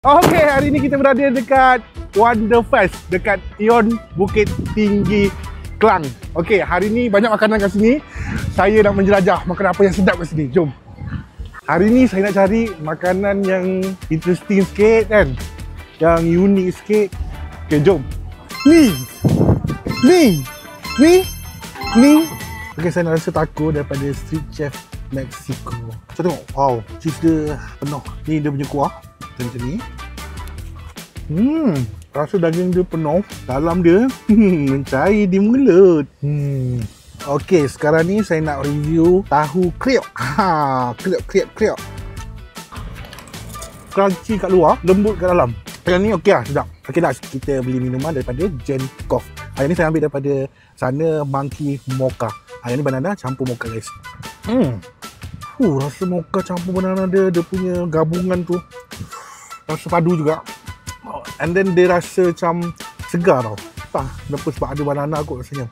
Okey, hari ni kita berada dekat Wonderfest dekat Ion Bukit Tinggi, Klang. Okey, hari ni banyak makanan kat sini. Saya nak menjelajah makanan apa yang sedap kat sini. Jom. Hari ni saya nak cari makanan yang interesting sikit kan. Yang unik sikit. Okey, jom. Ni. Okey, saya nak rasa taco daripada Street Chef Mexico. Saya tengok, wow, cheese dia penuh. Ni dia punya kuah. Macam ni. Rasa daging dia penuh. Dalam dia mencair di mulut. Okey, sekarang ni saya nak review tahu kriuk. Kriuk. Crunchy kat luar, lembut kat dalam. Yang ni okey lah, sedap. Okey dah, kita beli minuman daripada Jenkov. Yang ni saya ambil daripada sana Monkey Mocha. Yang ni banana campur mocha guys. Rasa mocha campur banana dia punya gabungan tu rasa padu juga. And then dia rasa macam segar tau. Tak, kenapa sebab ada banana kot rasanya.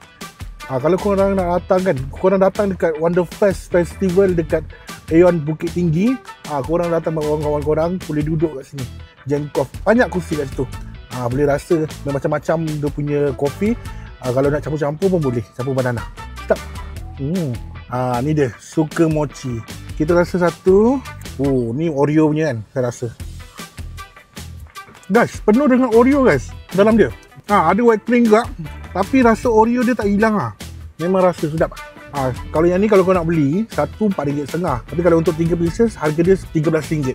Kalau korang nak datang kan, korang datang dekat Wonderfest Festival dekat Ion Bukit Tinggi, korang datang dengan kawan-kawan korang, boleh duduk kat sini. Jenkov, banyak kursi kat situ. Boleh rasa macam-macam dia punya kopi. Kalau nak campur-campur pun boleh, campur banana. Sedap. Ni dia, suka mochi. Kita rasa satu. Ni Oreo punya kan, saya rasa. Guys, penuh dengan Oreo guys dalam dia. Ada white cream juga, tapi rasa Oreo dia tak hilang Memang rasa sedap. Kalau yang ni kalau kau nak beli, satu RM4.5. Tapi kalau untuk 3 pieces, harga dia RM13.